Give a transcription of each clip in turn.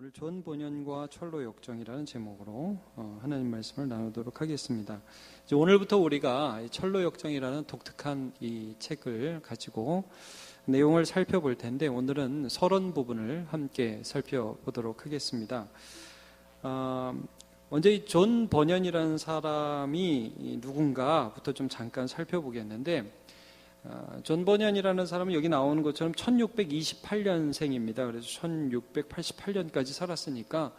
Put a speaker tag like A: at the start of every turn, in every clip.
A: 오늘 존 번연과 철로 역정이라는 제목으로 하나님 말씀을 나누도록 하겠습니다. 이제 오늘부터 우리가 철로 역정이라는 독특한 이 책을 가지고 내용을 살펴볼 텐데, 오늘은 서론 부분을 함께 살펴보도록 하겠습니다. 먼저 이 존 번연이라는 사람이 누군가부터 좀 잠깐 살펴보겠는데, 존 번연이라는 사람은 여기 나오는 것처럼 1628년생입니다. 그래서 1688년까지 살았으니까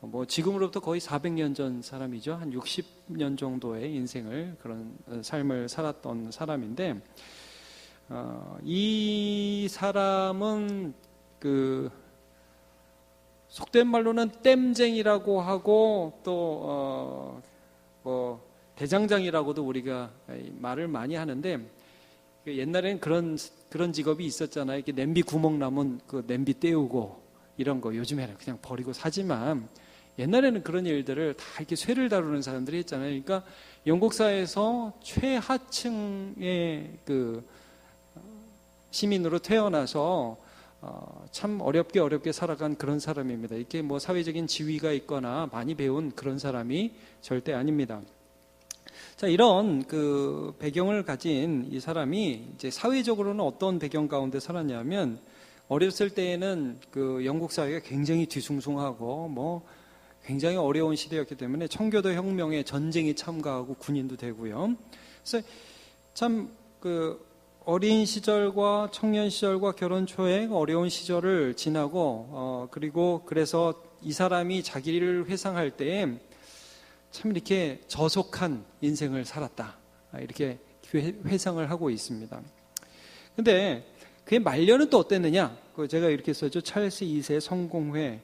A: 뭐 지금으로부터 거의 400년 전 사람이죠. 한 60년 정도의 인생을, 그런 삶을 살았던 사람인데, 이 사람은 속된 말로는 땜쟁이라고 하고 또 대장장이라고도 우리가 말을 많이 하는데, 옛날에는 그런 직업이 있었잖아요. 이렇게 냄비 구멍 나면 그 냄비 때우고 이런 거 요즘에는 그냥 버리고 사지만, 옛날에는 그런 일들을 다 이렇게 쇠를 다루는 사람들이 했잖아요. 그러니까 영국 사회에서 최하층의 시민으로 태어나서 참 어렵게 살아간 그런 사람입니다. 이렇게 뭐 사회적인 지위가 있거나 많이 배운 그런 사람이 절대 아닙니다. 자, 이런 배경을 가진 이 사람이 이제 사회적으로는 어떤 배경 가운데 살았냐면, 어렸을 때에는 영국 사회가 굉장히 뒤숭숭하고 굉장히 어려운 시대였기 때문에 청교도 혁명에 전쟁에 참가하고 군인도 되고요. 그래서 참 어린 시절과 청년 시절과 결혼 초에 어려운 시절을 지나고 그래서 이 사람이 자기를 회상할 때에 참 이렇게 저속한 인생을 살았다, 이렇게 회상을 하고 있습니다. 근데 그의 말년은 또 어땠느냐? 제가 이렇게 썼죠. 찰스 2세 성공회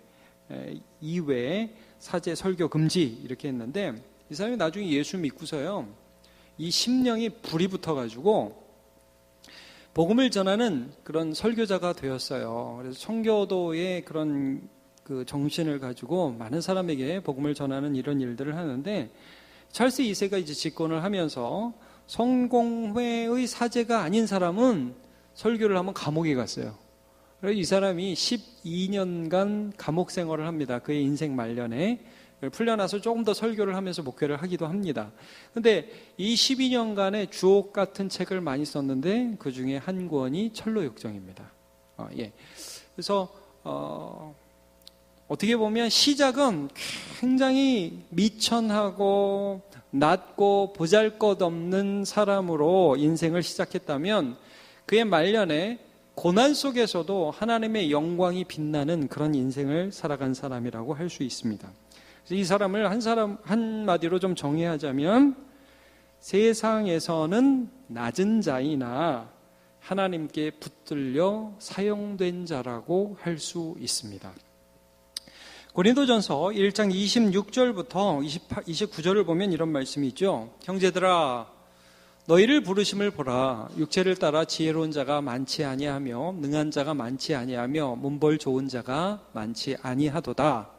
A: 이외에 사제 설교 금지, 이렇게 했는데, 이 사람이 나중에 예수 믿고서요, 이 심령이 불이 붙어가지고 복음을 전하는 그런 설교자가 되었어요. 그래서 청교도의 그런 정신을 가지고 많은 사람에게 복음을 전하는 이런 일들을 하는데, 찰스 2세가 이제 집권을 하면서 성공회의 사제가 아닌 사람은 설교를 하면 감옥에 갔어요. 그래서 이 사람이 12년간 감옥 생활을 합니다. 그의 인생 말년에. 풀려나서 조금 더 설교를 하면서 목회를 하기도 합니다. 근데 이 12년간의 주옥 같은 책을 많이 썼는데, 그 중에 한 권이 철로 역정입니다. 그래서 어떻게 보면 시작은 굉장히 미천하고 낮고 보잘것없는 사람으로 인생을 시작했다면, 그의 말년에 고난 속에서도 하나님의 영광이 빛나는 그런 인생을 살아간 사람이라고 할 수 있습니다. 그래서 이 사람을 한마디로 좀 정의하자면, 세상에서는 낮은 자이나 하나님께 붙들려 사용된 자라고 할 수 있습니다. 고린도전서 1장 26절부터 29절을 보면 이런 말씀이 있죠. 형제들아, 너희를 부르심을 보라. 육체를 따라 지혜로운 자가 많지 아니하며 능한 자가 많지 아니하며 문벌 좋은 자가 많지 아니하도다.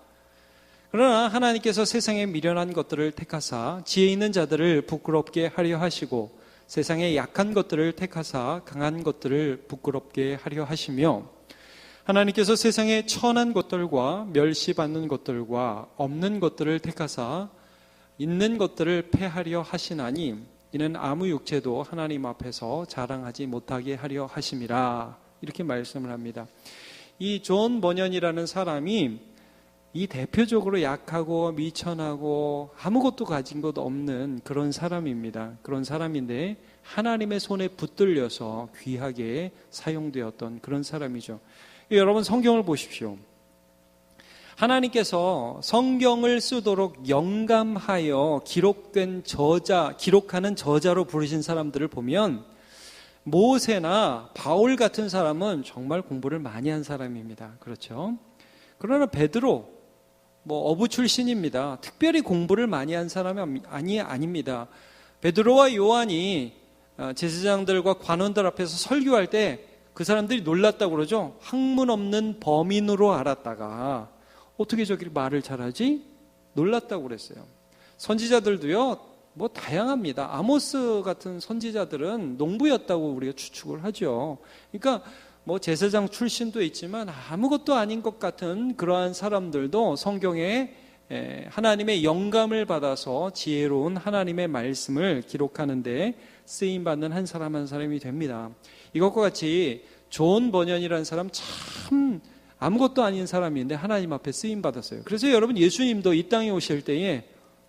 A: 그러나 하나님께서 세상에 미련한 것들을 택하사 지혜 있는 자들을 부끄럽게 하려 하시고, 세상에 약한 것들을 택하사 강한 것들을 부끄럽게 하려 하시며, 하나님께서 세상에 천한 것들과 멸시받는 것들과 없는 것들을 택하사 있는 것들을 패하려 하시나니, 이는 아무 육체도 하나님 앞에서 자랑하지 못하게 하려 하심이라. 이렇게 말씀을 합니다. 이 존 번연이라는 사람이 이 대표적으로 약하고 미천하고 아무것도 가진 것 없는 그런 사람입니다. 그런 사람인데 하나님의 손에 붙들려서 귀하게 사용되었던 그런 사람이죠. 여러분, 성경을 보십시오. 하나님께서 성경을 쓰도록 영감하여 기록하는 저자로 부르신 사람들을 보면, 모세나 바울 같은 사람은 정말 공부를 많이 한 사람입니다. 그렇죠? 그러나 베드로, 어부 출신입니다. 특별히 공부를 많이 한 사람이 아닙니다. 베드로와 요한이 제사장들과 관원들 앞에서 설교할 때 그 사람들이 놀랐다고 그러죠. 학문 없는 범인으로 알았다가 어떻게 저렇게 말을 잘하지? 놀랐다고 그랬어요. 선지자들도요, 다양합니다. 아모스 같은 선지자들은 농부였다고 우리가 추측을 하죠. 그러니까 뭐 제사장 출신도 있지만 아무것도 아닌 것 같은 그러한 사람들도 성경에 하나님의 영감을 받아서 지혜로운 하나님의 말씀을 기록하는 데 쓰임받는 한 사람 한 사람이 됩니다. 이것과 같이 존 버년이라는 사람 참 아무것도 아닌 사람인데 하나님 앞에 쓰임받았어요. 그래서 여러분, 예수님도 이 땅에 오실 때에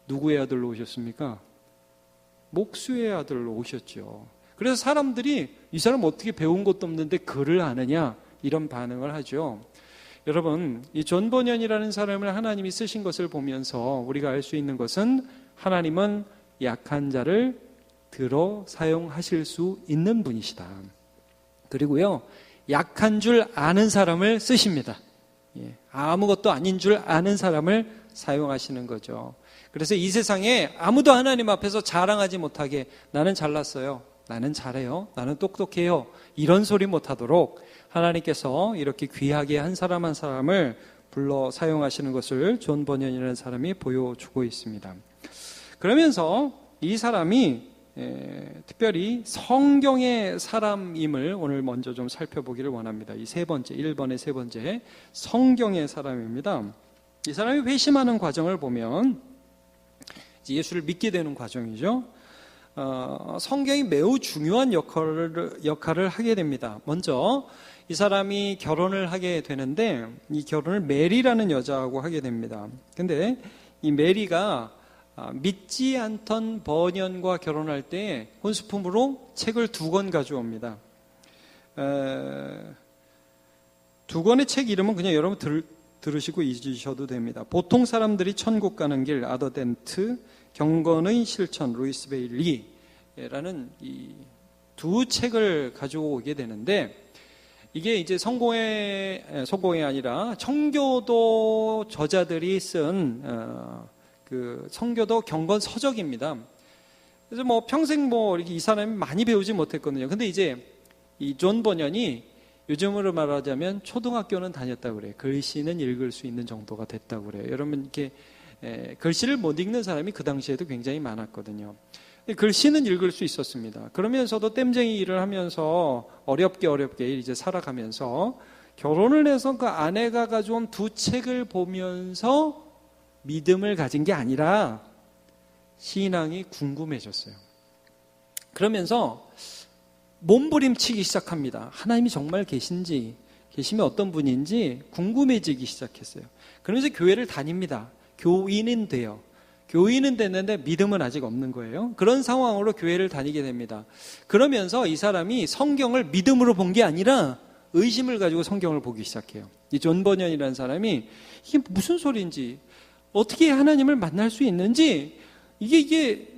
A: 누구의 아들로 오셨습니까? 목수의 아들로 오셨죠. 그래서 사람들이 이 사람 어떻게 배운 것도 없는데 글을 아느냐, 이런 반응을 하죠. 여러분, 이 존 버년이라는 사람을 하나님이 쓰신 것을 보면서 우리가 알 수 있는 것은 하나님은 약한 자를 들어 사용하실 수 있는 분이시다. 그리고요, 약한 줄 아는 사람을 쓰십니다. 아무것도 아닌 줄 아는 사람을 사용하시는 거죠. 그래서 이 세상에 아무도 하나님 앞에서 자랑하지 못하게 나는 잘났어요, 나는 잘해요, 나는 똑똑해요, 이런 소리 못하도록 하나님께서 이렇게 귀하게 한 사람 한 사람을 불러 사용하시는 것을 존 버년이라는 사람이 보여주고 있습니다. 그러면서 이 사람이 특별히 성경의 사람임을 오늘 먼저 좀 살펴보기를 원합니다. 이 세 번째, 1번의 세 번째, 성경의 사람입니다. 이 사람이 회심하는 과정을 보면 예수를 믿게 되는 과정이죠. 성경이 매우 중요한 역할을 하게 됩니다. 먼저 이 사람이 결혼을 하게 되는데 이 결혼을 메리라는 여자하고 하게 됩니다. 근데 이 메리가 믿지 않던 버년과 결혼할 때 혼수품으로 책을 2권 가져옵니다. 2권의 책 이름은 그냥 여러분 들으시고 잊으셔도 됩니다. 보통 사람들이 천국 가는 길, 아더덴트, 경건의 실천, 루이스 베일리라는 이 2 책을 가져오게 되는데, 이게 이제 성공이 아니라 청교도 저자들이 쓴 그 청교도 경건 서적입니다. 그래서 뭐 평생 뭐 이렇게 이 사람이 많이 배우지 못했거든요. 근데 이제 이 존 버년이 요즘으로 말하자면 초등학교는 다녔다고 그래요. 글씨는 읽을 수 있는 정도가 됐다고 그래요. 여러분, 이렇게 글씨를 못 읽는 사람이 그 당시에도 굉장히 많았거든요. 글씨는 읽을 수 있었습니다. 그러면서도 땜쟁이 일을 하면서 어렵게 이제 살아가면서 결혼을 해서 그 아내가 가져온 2 책을 보면서 믿음을 가진 게 아니라 신앙이 궁금해졌어요. 그러면서 몸부림치기 시작합니다. 하나님이 정말 계신지, 계시면 어떤 분인지 궁금해지기 시작했어요. 그러면서 교회를 다닙니다. 교인은 돼요. 교인은 됐는데 믿음은 아직 없는 거예요. 그런 상황으로 교회를 다니게 됩니다. 그러면서 이 사람이 성경을 믿음으로 본 게 아니라 의심을 가지고 성경을 보기 시작해요. 이 존 버년이라는 사람이 이게 무슨 소리인지, 어떻게 하나님을 만날 수 있는지, 이게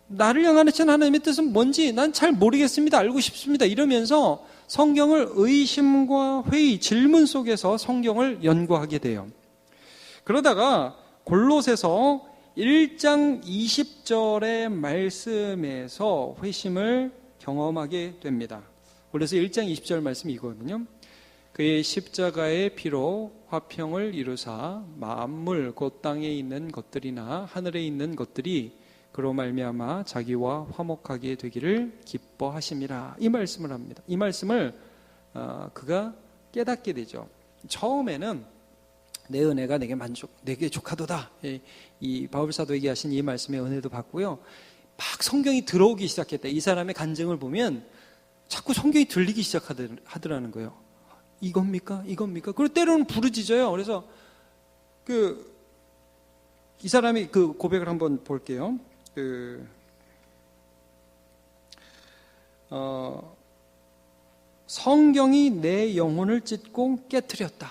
A: 나를 향하신 하나님의 뜻은 뭔지 난 잘 모르겠습니다, 알고 싶습니다, 이러면서 성경을 의심과 회의, 질문 속에서 성경을 연구하게 돼요. 그러다가 골로새서 1장 20절의 말씀에서 회심을 경험하게 됩니다. 골로새 1장 20절 말씀이 이거거든요. 그의 십자가의 피로 화평을 이루사 만물 곧 땅에 있는 것들이나 하늘에 있는 것들이 그로 말미암아 자기와 화목하게 되기를 기뻐하심이라, 이 말씀을 합니다. 이 말씀을 그가 깨닫게 되죠. 처음에는 내 은혜가 내게 족하도다, 이 바울사도에게 하신 이 말씀의 은혜도 받고요, 막 성경이 들어오기 시작했다. 이 사람의 간증을 보면 자꾸 성경이 들리기 시작하더라는 거예요. 이겁니까? 그리고 때로는 부르짖어요. 그래서 이 사람이 그 고백을 한번 볼게요. 성경이 내 영혼을 찢고 깨트렸다.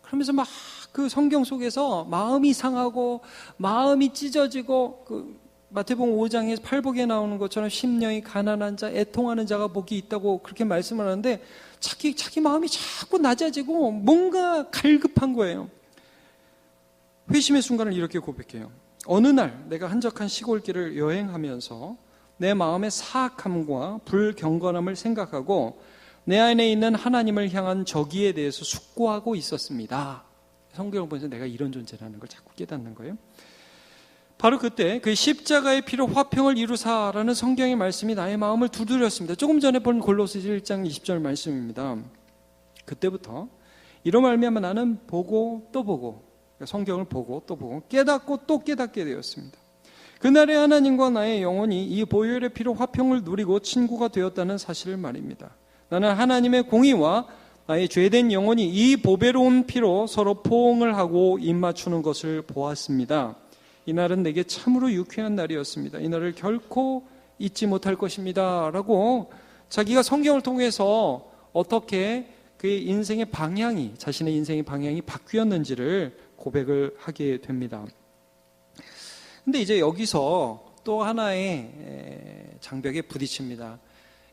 A: 그러면서 막 그 성경 속에서 마음이 상하고 마음이 찢어지고, 그 마태복음 5장에 팔복에 나오는 것처럼 심령이 가난한 자, 애통하는 자가 복이 있다고 그렇게 말씀을 하는데 자기 마음이 자꾸 낮아지고 뭔가 갈급한 거예요. 회심의 순간을 이렇게 고백해요. 어느 날 내가 한적한 시골길을 여행하면서 내 마음의 사악함과 불경건함을 생각하고 내 안에 있는 하나님을 향한 저기에 대해서 숙고하고 있었습니다. 성경을 보면서 내가 이런 존재라는 걸 자꾸 깨닫는 거예요. 바로 그때 그 십자가의 피로 화평을 이루사라는 성경의 말씀이 나의 마음을 두드렸습니다. 조금 전에 본 골로새 1장 20절 말씀입니다. 그때부터 이로 말미암아 나는 보고 또 보고, 성경을 보고 또 보고 깨닫고 또 깨닫게 되었습니다. 그날에 하나님과 나의 영혼이 이 보혈의 피로 화평을 누리고 친구가 되었다는 사실을 말입니다. 나는 하나님의 공의와 나의 죄된 영혼이 이 보배로운 피로 서로 포옹을 하고 입맞추는 것을 보았습니다. 이날은 내게 참으로 유쾌한 날이었습니다. 이 날을 결코 잊지 못할 것입니다. 라고 자기가 성경을 통해서 어떻게 그의 인생의 방향이, 자신의 인생의 방향이 바뀌었는지를 고백을 하게 됩니다. 근데 이제 여기서 또 하나의 장벽에 부딪힙니다.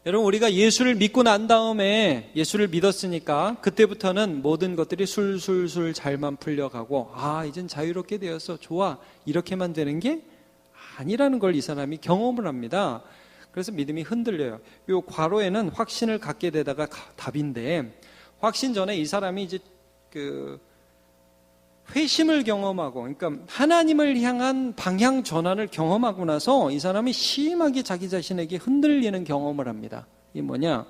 A: 여러분, 우리가 예수를 믿고 난 다음에 예수를 믿었으니까 그때부터는 모든 것들이 술술술 잘만 풀려가고, 이젠 자유롭게 되었어, 좋아, 이렇게만 되는 게 아니라는 걸 이 사람이 경험을 합니다. 그래서 믿음이 흔들려요. 요 괄호에는 확신을 갖게 되다가 답인데, 확신 전에 이 사람이 이제 회심을 경험하고, 그러니까 하나님을 향한 방향 전환을 경험하고 나서 이 사람이 심하게 자기 자신에게 흔들리는 경험을 합니다. 이게 뭐냐?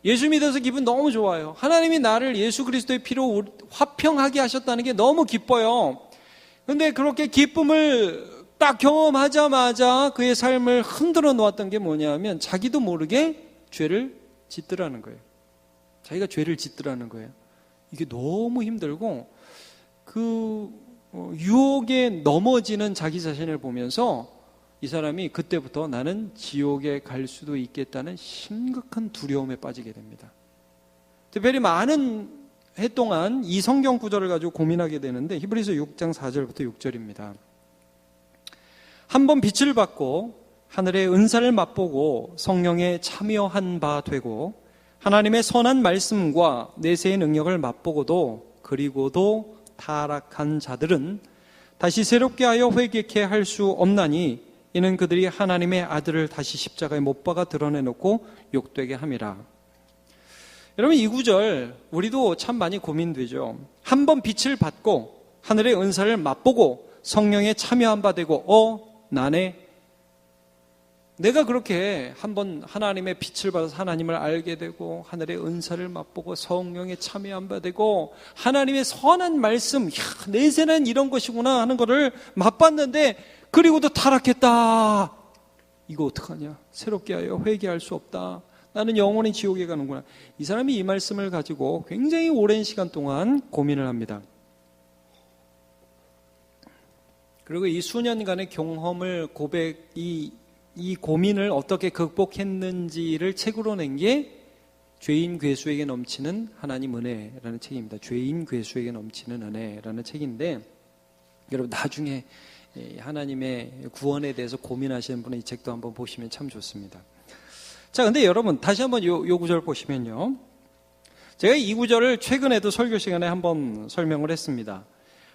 A: 예수 믿어서 기분 너무 좋아요. 하나님이 나를 예수 그리스도의 피로 화평하게 하셨다는 게 너무 기뻐요. 그런데 그렇게 기쁨을 딱 경험하자마자 그의 삶을 흔들어 놓았던 게 뭐냐면, 자기도 모르게 죄를 짓더라는 거예요. 자기가 죄를 짓더라는 거예요. 이게 너무 힘들고, 유혹에 넘어지는 자기 자신을 보면서 이 사람이 그때부터 나는 지옥에 갈 수도 있겠다는 심각한 두려움에 빠지게 됩니다. 특별히 많은 해 동안 이 성경 구절을 가지고 고민하게 되는데, 히브리서 6장 4절부터 6절입니다. 한번 빛을 받고 하늘의 은사를 맛보고 성령에 참여한 바 되고 하나님의 선한 말씀과 내세의 능력을 맛보고도 그리고도 타락한 자들은 다시 새롭게 하여 회개케 할 수 없나니 이는 그들이 하나님의 아들을 다시 십자가에 못 박아 드러내놓고 욕되게 함이라. 여러분, 이 구절 우리도 참 많이 고민되죠. 한번 빛을 받고 하늘의 은사를 맛보고 성령에 참여한 바 되고, 내가 그렇게 한번 하나님의 빛을 받아서 하나님을 알게 되고 하늘의 은사를 맛보고 성령에 참여한 바 되고 하나님의 선한 말씀, 내세는 이런 것이구나 하는 것을 맛봤는데 그리고도 타락했다. 이거 어떡하냐? 새롭게 하여 회개할 수 없다. 나는 영원히 지옥에 가는구나. 이 사람이 이 말씀을 가지고 굉장히 오랜 시간 동안 고민을 합니다. 그리고 이 수년간의 경험을 이 고민을 어떻게 극복했는지를 책으로 낸 게 죄인 괴수에게 넘치는 하나님 은혜라는 책입니다. 죄인 괴수에게 넘치는 은혜라는 책인데, 여러분 나중에 하나님의 구원에 대해서 고민하시는 분은 이 책도 한번 보시면 참 좋습니다. 자, 근데 여러분 다시 한번 요 구절 보시면요, 제가 이 구절을 최근에도 설교 시간에 한번 설명을 했습니다.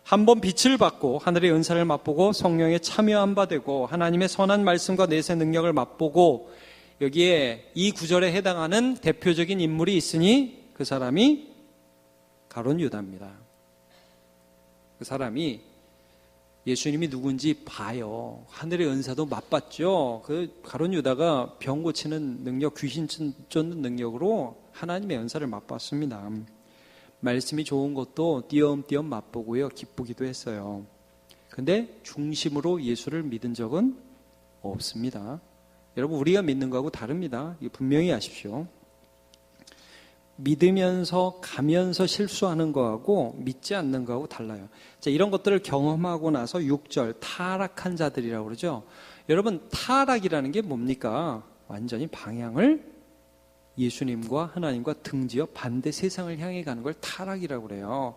A: 한번 빛을 받고 하늘의 은사를 맛보고 성령에 참여한 바 되고 하나님의 선한 말씀과 내세 능력을 맛보고, 여기에 이 구절에 해당하는 대표적인 인물이 있으니 그 사람이 가룟 유다입니다. 그 사람이 예수님이 누군지 봐요. 하늘의 은사도 맛봤죠. 그 가룟 유다가 병 고치는 능력, 귀신 쫓는 능력으로 하나님의 은사를 맛봤습니다. 말씀이 좋은 것도 띄엄띄엄 맛보고요, 기쁘기도 했어요. 근데 중심으로 예수를 믿은 적은 없습니다. 여러분, 우리가 믿는 거하고 다릅니다. 이거 분명히 아십시오. 믿으면서 가면서 실수하는 거하고 믿지 않는 거하고 달라요. 자, 이런 것들을 경험하고 나서 6절 타락한 자들이라고 그러죠. 여러분, 타락이라는 게 뭡니까? 완전히 방향을 예수님과 하나님과 등지어 반대 세상을 향해 가는 걸 타락이라고 그래요.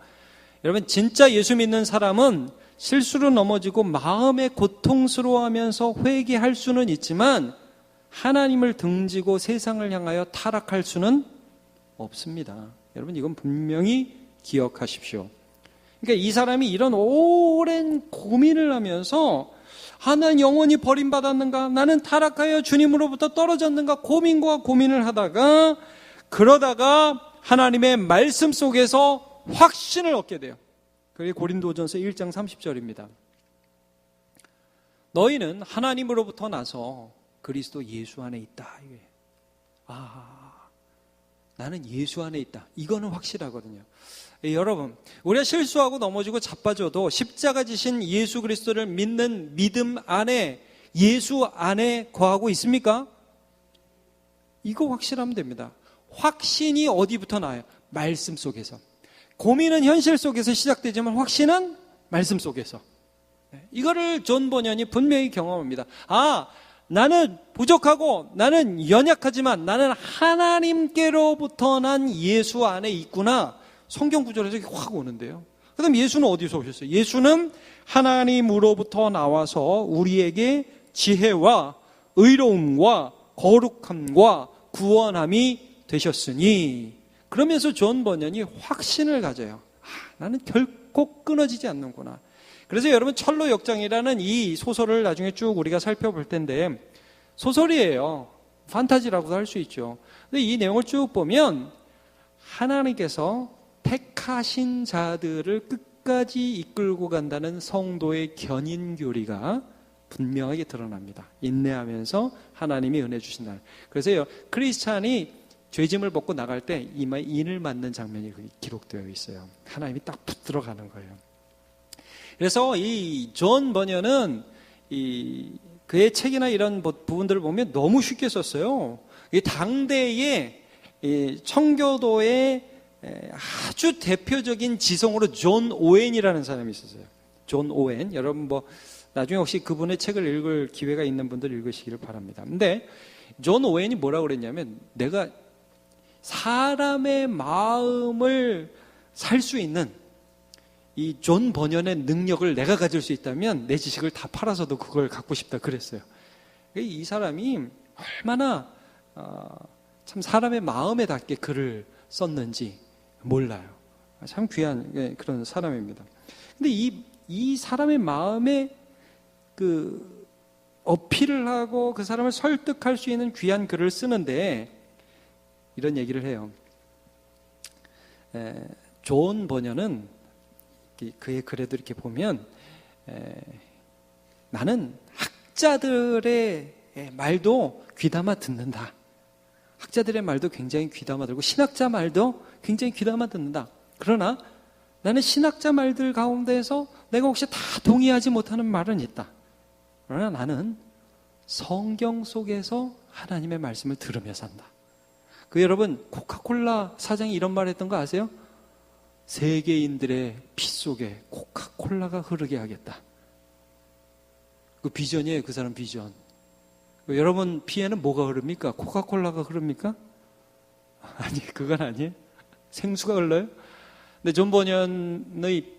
A: 여러분, 진짜 예수 믿는 사람은 실수로 넘어지고 마음에 고통스러워하면서 회개할 수는 있지만 하나님을 등지고 세상을 향하여 타락할 수는 없습니다. 여러분, 이건 분명히 기억하십시오. 그러니까 이 사람이 이런 오랜 고민을 하면서 나는 영원히 버림받았는가? 나는 타락하여 주님으로부터 떨어졌는가? 고민과 고민을 하다가, 그러다가 하나님의 말씀 속에서 확신을 얻게 돼요. 그게 고린도전서 1장 30절입니다. 너희는 하나님으로부터 나서 그리스도 예수 안에 있다. 나는 예수 안에 있다. 이거는 확실하거든요. 여러분, 우리가 실수하고 넘어지고 자빠져도 십자가 지신 예수 그리스도를 믿는 믿음 안에, 예수 안에 거하고 있습니까? 이거 확실하면 됩니다. 확신이 어디부터 나와요? 말씀 속에서. 고민은 현실 속에서 시작되지만 확신은 말씀 속에서. 이거를 존 버년이 분명히 경험합니다. 나는 부족하고 나는 연약하지만 나는 하나님께로부터 난 예수 안에 있구나. 성경 구절에서 확 오는데요. 그 다음 예수는 어디서 오셨어요? 예수는 하나님으로부터 나와서 우리에게 지혜와 의로움과 거룩함과 구원함이 되셨으니, 그러면서 존 버년이 확신을 가져요. 나는 결코 끊어지지 않는구나. 그래서 여러분, 철로 역정이라는 이 소설을 나중에 쭉 우리가 살펴볼 텐데, 소설이에요. 판타지라고도 할 수 있죠. 근데 이 내용을 쭉 보면 하나님께서 택하신 자들을 끝까지 이끌고 간다는 성도의 견인교리가 분명하게 드러납니다. 인내하면서 하나님이 은혜 주신다. 그래서요, 크리스찬이 죄짐을 벗고 나갈 때 이마에 인을 맞는 장면이 기록되어 있어요. 하나님이 딱 붙들어 가는 거예요. 그래서 이 존 버년은 그의 책이나 이런 부분들을 보면 너무 쉽게 썼어요. 이 당대의 청교도의 아주 대표적인 지성으로 존 오웬이라는 사람이 있었어요. 존 오웬. 여러분 나중에 혹시 그분의 책을 읽을 기회가 있는 분들 읽으시기를 바랍니다. 근데 존 오웬이 뭐라고 그랬냐면, 내가 사람의 마음을 살 수 있는 이 존 버년의 능력을 내가 가질 수 있다면 내 지식을 다 팔아서도 그걸 갖고 싶다 그랬어요. 이 사람이 얼마나 참 사람의 마음에 닿게 글을 썼는지 몰라요. 참 귀한 그런 사람입니다. 근데 이 사람의 마음에 그 어필을 하고 그 사람을 설득할 수 있는 귀한 글을 쓰는데 이런 얘기를 해요. 존 버년은 그의 글에도 이렇게 보면 나는 학자들의 말도 귀담아 듣는다. 학자들의 말도 굉장히 귀담아 들고 신학자 말도 굉장히 귀담아 듣는다. 그러나 나는 신학자 말들 가운데에서 내가 혹시 다 동의하지 못하는 말은 있다. 그러나 나는 성경 속에서 하나님의 말씀을 들으며 산다. 여러분, 코카콜라 사장이 이런 말 했던 거 아세요? 세계인들의 피 속에 코카콜라가 흐르게 하겠다. 그 비전이에요. 그 사람 비전. 여러분 피에는 뭐가 흐릅니까? 코카콜라가 흐릅니까? 아니, 그건 아니에요. 생수가 흘러요. 근데 존 버년이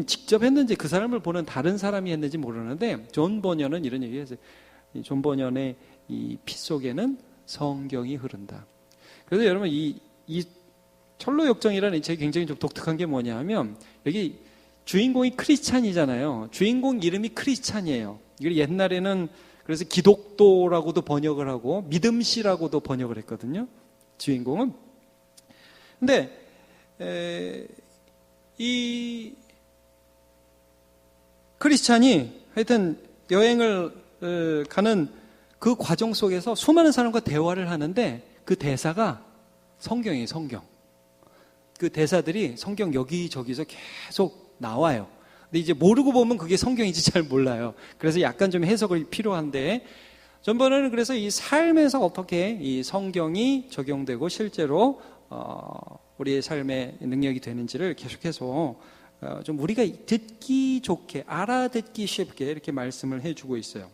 A: 직접 했는지 그 사람을 보는 다른 사람이 했는지 모르는데, 존 버년은 이런 얘기를 했어요. 존 버년의 이 피 속에는 성경이 흐른다. 그래서 여러분, 이 철로 역정이라는 이 책이 굉장히 좀 독특한 게 뭐냐 하면, 여기 주인공이 크리스찬이잖아요. 주인공 이름이 크리스찬이에요. 이걸 옛날에는 그래서 기독도라고도 번역을 하고 믿음씨라고도 번역을 했거든요. 주인공은. 근데 이 크리스찬이 하여튼 여행을 가는 그 과정 속에서 수많은 사람과 대화를 하는데, 그 대사가 성경이에요. 성경. 그 대사들이 성경 여기저기서 계속 나와요. 근데 이제 모르고 보면 그게 성경인지 잘 몰라요. 그래서 약간 좀 해석이 필요한데, 존 버년은 그래서 이 삶에서 어떻게 이 성경이 적용되고 실제로 우리의 삶의 능력이 되는지를 계속해서 좀 우리가 듣기 좋게, 알아듣기 쉽게 이렇게 말씀을 해주고 있어요.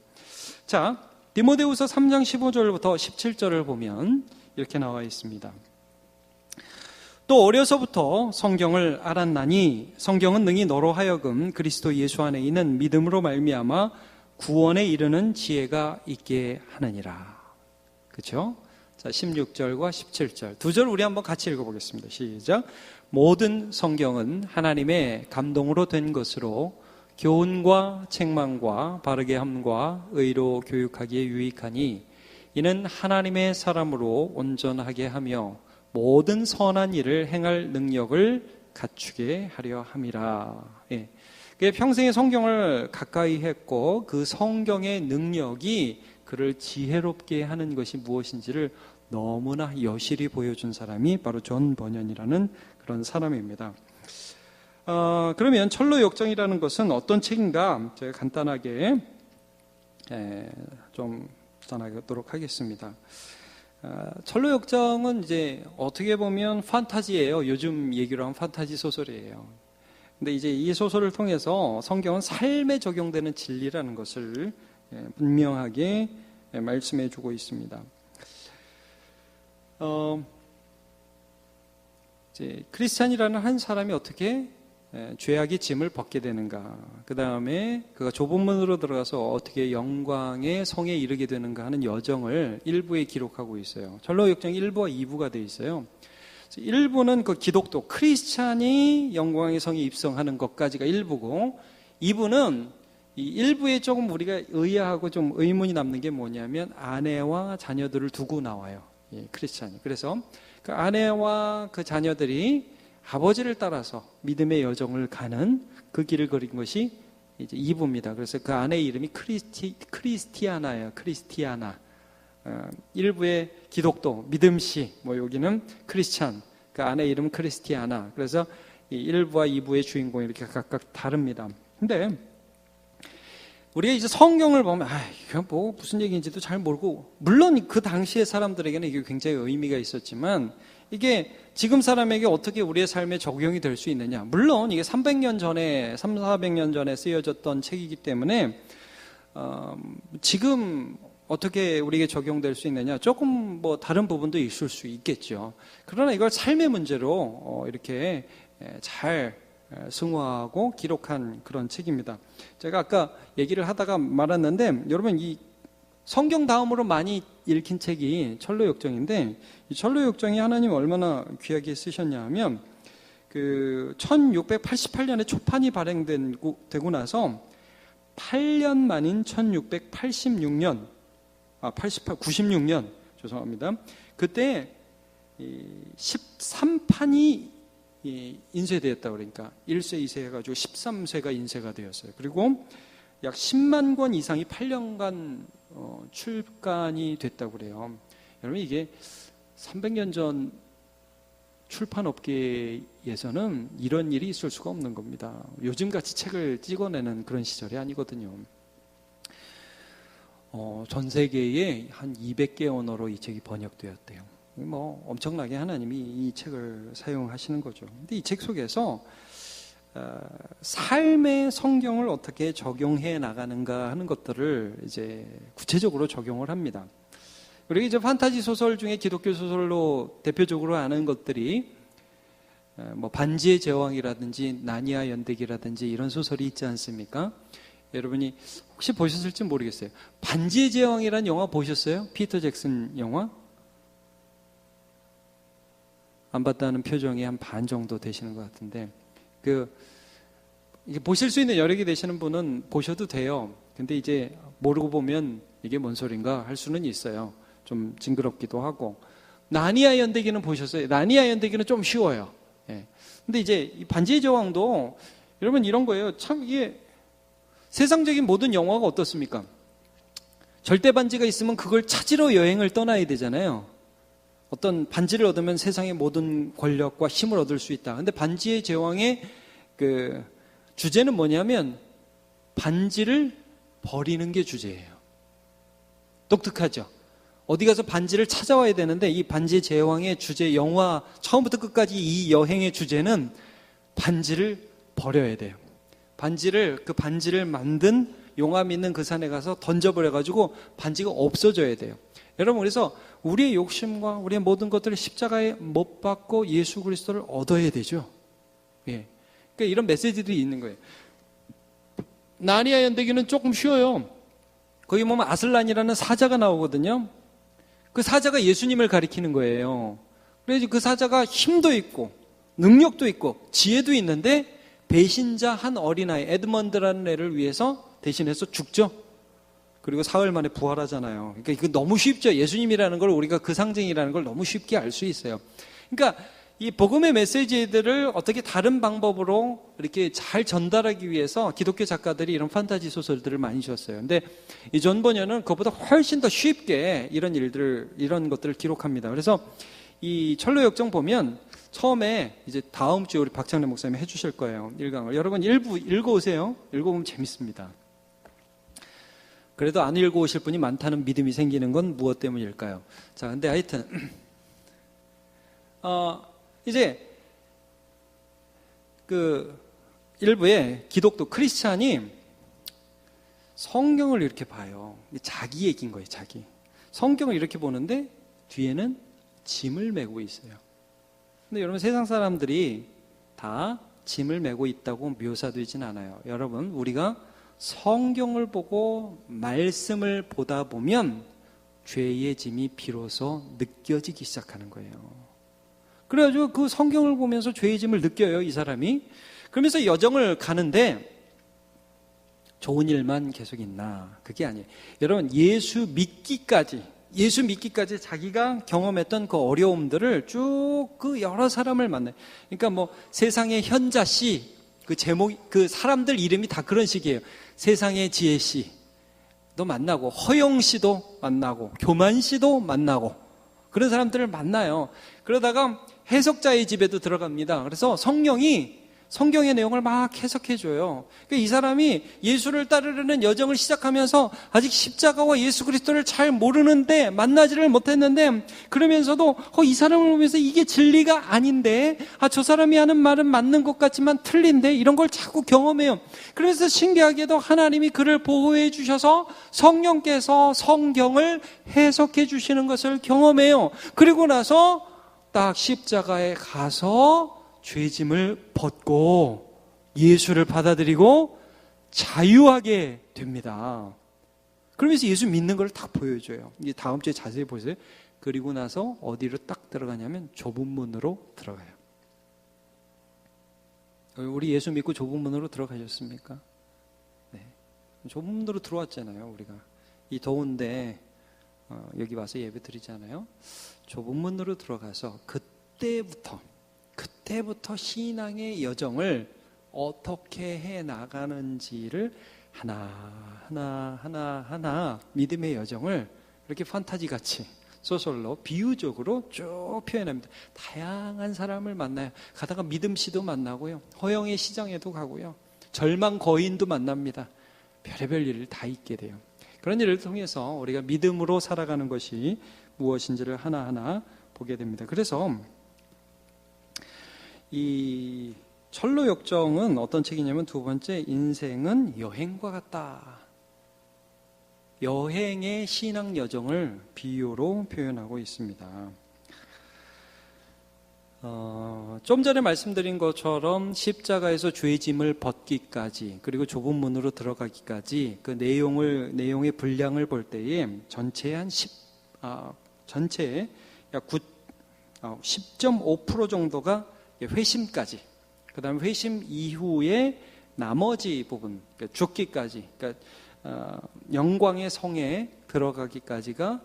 A: 자, 디모데후서 3장 15절부터 17절을 보면 이렇게 나와 있습니다. 또 어려서부터 성경을 알았나니 성경은 능히 너로 하여금 그리스도 예수 안에 있는 믿음으로 말미암아 구원에 이르는 지혜가 있게 하느니라. 그렇죠? 자, 16절과 17절 두 절 우리 한번 같이 읽어보겠습니다. 시작. 모든 성경은 하나님의 감동으로 된 것으로 교훈과 책망과 바르게 함과 의로 교육하기에 유익하니 이는 하나님의 사람으로 온전하게 하며 모든 선한 일을 행할 능력을 갖추게 하려 함이라. 예. 평생에 성경을 가까이 했고 그 성경의 능력이 그를 지혜롭게 하는 것이 무엇인지를 너무나 여실히 보여준 사람이 바로 존 번연이라는 그런 사람입니다. 그러면 철로 역정이라는 것은 어떤 책인가 제가 간단하게 좀 전하도록 하겠습니다. 철로 역정은 이제 어떻게 보면 판타지예요. 요즘 얘기로 하면 판타지 소설이에요. 근데 이제 이 소설을 통해서 성경은 삶에 적용되는 진리라는 것을 분명하게 말씀해 주고 있습니다. 이제 크리스찬이라는 한 사람이 어떻게 죄악의 짐을 벗게 되는가, 그 다음에 그가 좁은 문으로 들어가서 어떻게 영광의 성에 이르게 되는가 하는 여정을 1부에 기록하고 있어요. 철로 역정 1부와 2부가 되어 있어요. 1부는 그 기독교 크리스찬이 영광의 성에 입성하는 것까지가 1부고, 2부는 이 1부에 조금 우리가 의아하고 좀 의문이 남는 게 뭐냐면 아내와 자녀들을 두고 나와요. 크리스찬이. 그래서 그 아내와 그 자녀들이 아버지를 따라서 믿음의 여정을 가는 그 길을 그린 것이 이제 2부입니다. 그래서 그 아내의 이름이 크리스티아나예요. 크리스티아나. 1부의 기독도, 믿음씨, 여기는 크리스찬. 그 아내의 이름은 크리스티아나. 그래서 이 1부와 2부의 주인공이 이렇게 각각 다릅니다. 근데 우리가 이제 성경을 보면 이게 무슨 얘기인지도 잘 모르고, 물론 그 당시의 사람들에게는 이게 굉장히 의미가 있었지만 이게 지금 사람에게 어떻게 우리의 삶에 적용이 될 수 있느냐. 물론 이게 300년 전에 400년 전에 쓰여졌던 책이기 때문에 지금 어떻게 우리에게 적용될 수 있느냐, 조금 다른 부분도 있을 수 있겠죠. 그러나 이걸 삶의 문제로 이렇게 잘 승화하고 기록한 그런 책입니다. 제가 아까 얘기를 하다가 말았는데, 여러분 이 성경 다음으로 많이 읽힌 책이 철로 역정인데, 이 철로 역정이 하나님 얼마나 귀하게 쓰셨냐 하면, 그 1688년에 초판이 발행되고 나서 8년 만인 1686년 96년 죄송합니다. 그때 13판이 인쇄되었다. 그러니까 1세, 2세 해가지고 13세가 인쇄가 되었어요. 그리고 약 10만 권 이상이 8년간 출간이 됐다고 그래요. 여러분 이게 300년 전 출판업계에서는 이런 일이 있을 수가 없는 겁니다. 요즘같이 책을 찍어내는 그런 시절이 아니거든요. 전 세계에 한 200개 언어로 이 책이 번역되었대요. 엄청나게 하나님이 이 책을 사용하시는 거죠. 근데 이 책 속에서 삶의 성경을 어떻게 적용해 나가는가 하는 것들을 이제 구체적으로 적용을 합니다. 그리고 이제 판타지 소설 중에 기독교 소설로 대표적으로 아는 것들이 반지의 제왕이라든지 나니아 연대기라든지 이런 소설이 있지 않습니까? 여러분이 혹시 보셨을지 모르겠어요. 반지의 제왕이라는 영화 보셨어요? 피터 잭슨 영화? 안 봤다는 표정이 한 반 정도 되시는 것 같은데, 이게 보실 수 있는 여력이 되시는 분은 보셔도 돼요. 근데 이제 모르고 보면 이게 뭔 소린가 할 수는 있어요. 좀 징그럽기도 하고. 나니아 연대기는 보셨어요? 나니아 연대기는 좀 쉬워요. 근데 이제 이 반지의 제왕도 여러분 이런 거예요. 참 이게 세상적인 모든 영화가 어떻습니까? 절대 반지가 있으면 그걸 찾으러 여행을 떠나야 되잖아요. 어떤 반지를 얻으면 세상의 모든 권력과 힘을 얻을 수 있다. 근데 반지의 제왕의 그 주제는 뭐냐면 반지를 버리는 게 주제예요. 독특하죠? 어디 가서 반지를 찾아와야 되는데 이 반지의 제왕의 주제, 영화 처음부터 끝까지 이 여행의 주제는 반지를 버려야 돼요. 그 반지를 만든 용암 있는 그 산에 가서 던져버려가지고 반지가 없어져야 돼요. 여러분, 그래서 우리의 욕심과 우리의 모든 것들을 십자가에 못 박고 예수 그리스도를 얻어야 되죠. 예. 그러니까 이런 메시지들이 있는 거예요. 나니아 연대기는 조금 쉬워요. 거기 보면 아슬란이라는 사자가 나오거든요. 그 사자가 예수님을 가리키는 거예요. 그래서 그 사자가 힘도 있고 능력도 있고 지혜도 있는데 배신자 한 어린아이 에드먼드라는 애를 위해서 대신해서 죽죠. 그리고 사흘 만에 부활하잖아요. 그러니까 이거 너무 쉽죠. 예수님이라는 걸 우리가 그 상징이라는 걸 너무 쉽게 알 수 있어요. 그러니까 이 복음의 메시지들을 어떻게 다른 방법으로 이렇게 잘 전달하기 위해서 기독교 작가들이 이런 판타지 소설들을 많이 지었어요. 근데 이 존 버녀는 그것보다 훨씬 더 쉽게 이런 것들을 기록합니다. 그래서 이 철로역정 보면 처음에 이제 다음 주에 우리 박창래 목사님이 해주실 거예요. 1강을. 여러분 일부 읽어오세요. 읽어보면 재밌습니다. 그래도 안 읽어오실 분이 많다는 믿음이 생기는 건 무엇 때문일까요? 자, 근데 하여튼 이제 그 일부에 기독교 크리스찬이 성경을 이렇게 봐요. 자기 얘기인 거예요, 자기. 성경을 이렇게 보는데 뒤에는 짐을 메고 있어요. 근데 여러분 세상 사람들이 다 짐을 메고 있다고 묘사되진 않아요. 여러분 우리가 성경을 보고 말씀을 보다 보면 죄의 짐이 비로소 느껴지기 시작하는 거예요. 그래가지고 그 성경을 보면서 죄의 짐을 느껴요, 이 사람이. 그러면서 여정을 가는데 좋은 일만 계속 있나? 그게 아니에요. 여러분 예수 믿기까지 자기가 경험했던 그 어려움들을 쭉 그 여러 사람을 만나요. 그러니까 뭐 세상의 현자 씨, 그 제목, 그 사람들 이름이 다 그런 식이에요. 세상의 지혜 씨도 만나고, 허영 씨도 만나고, 교만 씨도 만나고, 그런 사람들을 만나요. 그러다가 해석자의 집에도 들어갑니다. 그래서 성경의 내용을 막 해석해줘요. 그러니까 이 사람이 예수를 따르려는 여정을 시작하면서 아직 십자가와 예수 그리스도를 잘 모르는데, 만나지를 못했는데, 그러면서도 이 사람을 보면서 이게 진리가 아닌데, 저 사람이 하는 말은 맞는 것 같지만 틀린데, 이런 걸 자꾸 경험해요. 그래서 신기하게도 하나님이 그를 보호해 주셔서 성령께서 성경을 해석해 주시는 것을 경험해요. 그리고 나서 딱 십자가에 가서 죄짐을 벗고 예수를 받아들이고 자유하게 됩니다. 그러면서 예수 믿는 걸 딱 보여줘요. 이제 다음 주에 자세히 보세요. 그리고 나서 어디로 딱 들어가냐면 좁은 문으로 들어가요. 우리 예수 믿고 좁은 문으로 들어가셨습니까? 네. 좁은 문으로 들어왔잖아요, 우리가. 이 더운데 여기 와서 예배 드리잖아요. 좁은 문으로 들어가서 그때부터 신앙의 여정을 어떻게 해 나가는지를 하나 믿음의 여정을 이렇게 판타지 같이 소설로 비유적으로 쭉 표현합니다. 다양한 사람을 만나요. 가다가 믿음 씨도 만나고요, 허영의 시장에도 가고요, 절망 거인도 만납니다. 별의별 일을 다 있게 돼요. 그런 일을 통해서 우리가 믿음으로 살아가는 것이 무엇인지를 하나하나 보게 됩니다. 그래서 이 철로역정은 어떤 책이냐면 두 번째, 인생은 여행과 같다. 여행의 신앙 여정을 비유로 표현하고 있습니다. 좀 전에 말씀드린 것처럼 십자가에서 죄짐을 벗기까지, 그리고 좁은 문으로 들어가기까지 그 내용의 분량을 볼 때에 전체의 약 10.5% 정도가 회심까지, 그 다음에 회심 이후에 나머지 부분, 그러니까 죽기까지, 그러니까 영광의 성에 들어가기까지가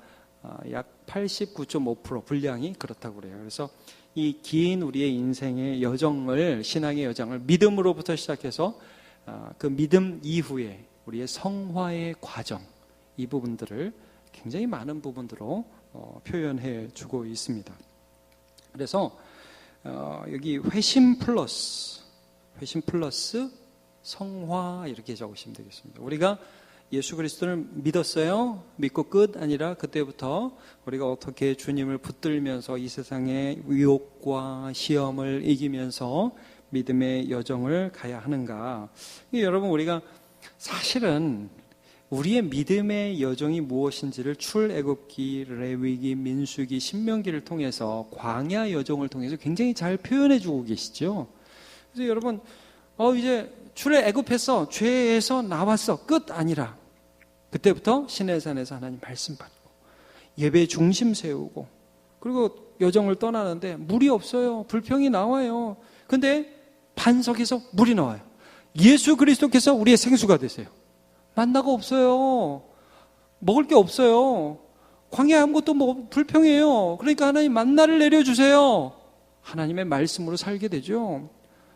A: 약 89.5% 분량이 그렇다고 그래요. 그래서 이 긴 우리의 인생의 여정을, 신앙의 여정을 믿음으로부터 시작해서 그 믿음 이후에 우리의 성화의 과정, 이 부분들을 굉장히 많은 부분으로 표현해 주고 있습니다. 그래서 여기 회심 플러스 성화 이렇게 적으시면 되겠습니다. 우리가 예수 그리스도를 믿었어요. 믿고 끝 아니라 그때부터 우리가 어떻게 주님을 붙들면서 이 세상의 유혹과 시험을 이기면서 믿음의 여정을 가야 하는가. 여러분 우리가 사실은 우리의 믿음의 여정이 무엇인지를 출애굽기, 레위기, 민수기, 신명기를 통해서, 광야 여정을 통해서 굉장히 잘 표현해 주고 계시죠. 그래서 여러분 이제 출애굽했어, 죄에서 나왔어, 끝 아니라 그때부터 시내산에서 하나님 말씀 받고 예배 중심 세우고, 그리고 여정을 떠나는데 물이 없어요. 불평이 나와요. 근데 반석에서 물이 나와요. 예수 그리스도께서 우리의 생수가 되세요. 만나가 없어요. 먹을 게 없어요. 광야에 아무것도 불평해요. 그러니까 하나님 만나를 내려주세요. 하나님의 말씀으로 살게 되죠.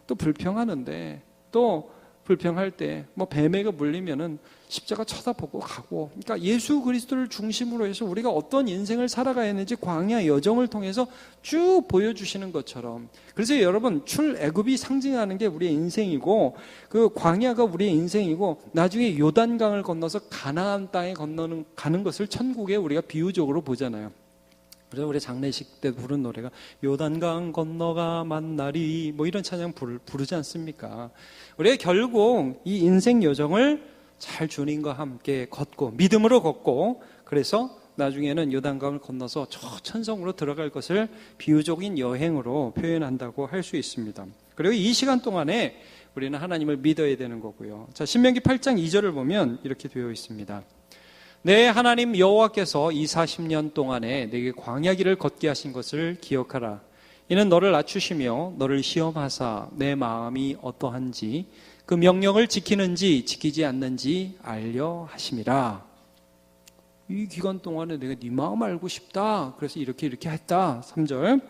A: 또 불평하는데, 또 불평할 때 뭐 뱀에게 물리면은 십자가 쳐다보고 가고, 그러니까 예수 그리스도를 중심으로 해서 우리가 어떤 인생을 살아가야 하는지 광야 여정을 통해서 쭉 보여주시는 것처럼, 그래서 여러분 출애굽이 상징하는 게 우리의 인생이고, 그 광야가 우리의 인생이고, 나중에 요단강을 건너서 가나안 땅에 가는 것을 천국에 우리가 비유적으로 보잖아요. 그래서 우리 장례식 때 부른 노래가 요단강 건너가 만나리, 뭐 이런 찬양 부르지 않습니까? 우리가 결국 이 인생 여정을 잘 주님과 함께 걷고, 믿음으로 걷고, 그래서 나중에는 요단강을 건너서 저 천성으로 들어갈 것을 비유적인 여행으로 표현한다고 할 수 있습니다. 그리고 이 시간 동안에 우리는 하나님을 믿어야 되는 거고요. 자, 신명기 8장 2절을 보면 이렇게 되어 있습니다. 내 하나님 여호와께서 이 40년 동안에 내게 광야길을 걷게 하신 것을 기억하라. 이는 너를 낮추시며 너를 시험하사 내 마음이 어떠한지 그 명령을 지키는지 지키지 않는지 알려 하심이라. 이 기간 동안에 내가 네 마음 알고 싶다. 그래서 이렇게 했다. 3절.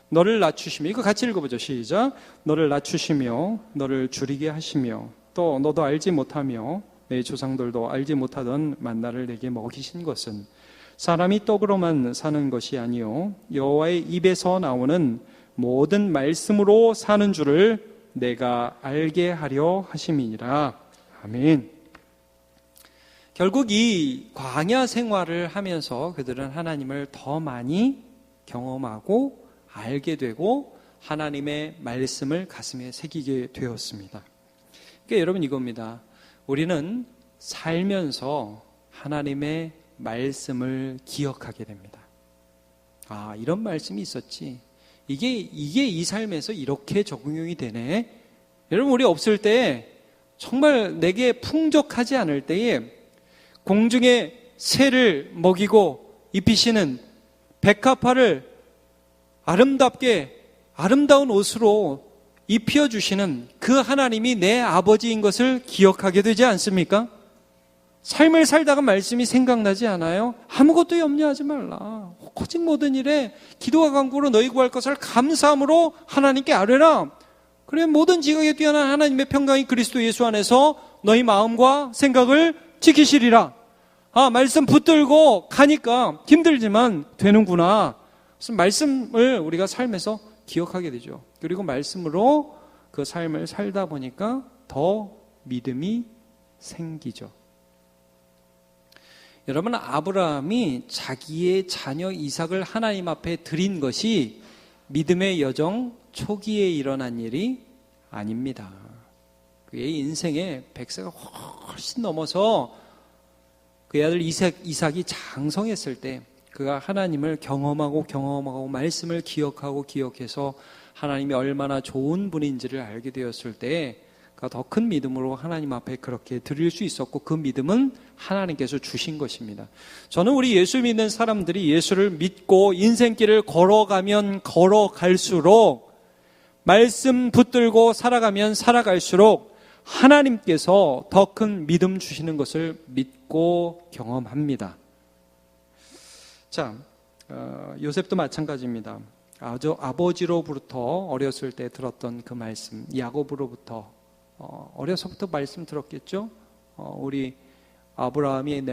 A: 너를 낮추시며, 이거 같이 읽어보죠. 시작. 너를 낮추시며 너를 줄이게 하시며 또 너도 알지 못하며 내 조상들도 알지 못하던 만나를 내게 먹이신 것은 사람이 떡으로만 사는 것이 아니요 여호와의 입에서 나오는 모든 말씀으로 사는 줄을 내가 알게 하려 하심이니라. 아멘. 결국 이 광야 생활을 하면서 그들은 하나님을 더 많이 경험하고 알게 되고 하나님의 말씀을 가슴에 새기게 되었습니다. 그러니까 여러분 이겁니다. 우리는 살면서 하나님의 말씀을 기억하게 됩니다. 아, 이런 말씀이 있었지. 이게 이 삶에서 이렇게 적용이 되네. 여러분, 우리 없을 때, 정말 내게 풍족하지 않을 때에 공중에 새를 먹이고 입히시는 백합화를 아름답게 아름다운 옷으로 입혀주시는 그 하나님이 내 아버지인 것을 기억하게 되지 않습니까? 삶을 살다가 말씀이 생각나지 않아요? 아무것도 염려하지 말라. 오직 모든 일에 기도와 간구로 너희 구할 것을 감사함으로 하나님께 아뢰라. 그래 모든 지각에 뛰어난 하나님의 평강이 그리스도 예수 안에서 너희 마음과 생각을 지키시리라. 아, 말씀 붙들고 가니까 힘들지만 되는구나. 그래서 말씀을 우리가 삶에서 기억하게 되죠. 그리고 말씀으로 그 삶을 살다 보니까 더 믿음이 생기죠. 여러분, 아브라함이 자기의 자녀 이삭을 하나님 앞에 드린 것이 믿음의 여정 초기에 일어난 일이 아닙니다. 그의 인생의 100세가 훨씬 넘어서 그의 아들 이삭이 장성했을 때 그가 하나님을 경험하고 말씀을 기억해서 하나님이 얼마나 좋은 분인지를 알게 되었을 때 그가 더 큰 믿음으로 하나님 앞에 그렇게 드릴 수 있었고, 그 믿음은 하나님께서 주신 것입니다. 저는 우리 예수 믿는 사람들이 예수를 믿고 인생길을 걸어가면 걸어갈수록, 말씀 붙들고 살아가면 살아갈수록 하나님께서 더 큰 믿음 주시는 것을 믿고 경험합니다. 자, 요셉도 마찬가지입니다. 아버지로부터 어렸을 때 들었던 그 말씀, 야곱으로부터 어려서부터 말씀 들었겠죠. 우리 아브라함이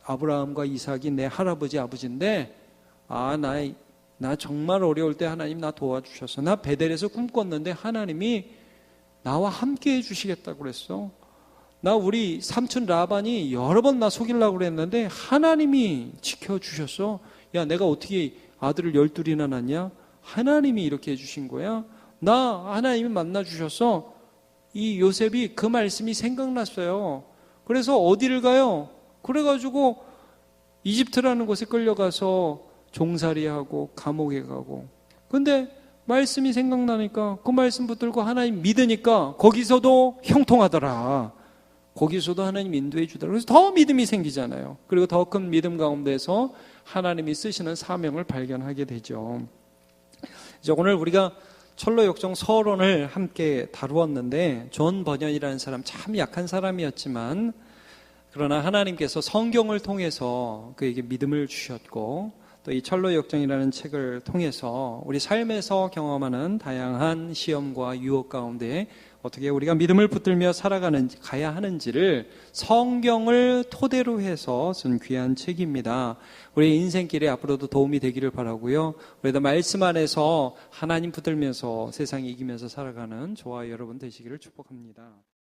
A: 아브라함과 이삭이 내 할아버지 아버지인데, 나 정말 어려울 때 하나님 나 도와주셔서, 나 베델에서 꿈꿨는데 하나님이 나와 함께 해주시겠다고 그랬어. 나 우리 삼촌 라반이 여러 번 나 속이려고 그랬는데 하나님이 지켜주셨어. 야, 내가 어떻게 아들을 12이나 낳냐? 하나님이 이렇게 해주신 거야. 나 하나님이 만나주셔서 이 요셉이 그 말씀이 생각났어요. 그래서 어디를 가요? 그래가지고 이집트라는 곳에 끌려가서 종살이하고 감옥에 가고, 근데 말씀이 생각나니까 그 말씀 붙들고 하나님 믿으니까 거기서도 형통하더라. 거기서도 하나님 인도해 주더라. 그래서 더 믿음이 생기잖아요. 그리고 더 큰 믿음 가운데서 하나님이 쓰시는 사명을 발견하게 되죠. 이제 오늘 우리가 철로역정 서론을 함께 다루었는데, 존 버년이라는 사람 참 약한 사람이었지만, 그러나 하나님께서 성경을 통해서 그에게 믿음을 주셨고, 또 이 철로 역정이라는 책을 통해서 우리 삶에서 경험하는 다양한 시험과 유혹 가운데 어떻게 우리가 믿음을 붙들며 가야 하는지를 성경을 토대로 해서 쓴 귀한 책입니다. 우리 인생길에 앞으로도 도움이 되기를 바라고요. 우리도 말씀 안에서 하나님 붙들면서 세상 이기면서 살아가는 저와 여러분 되시기를 축복합니다.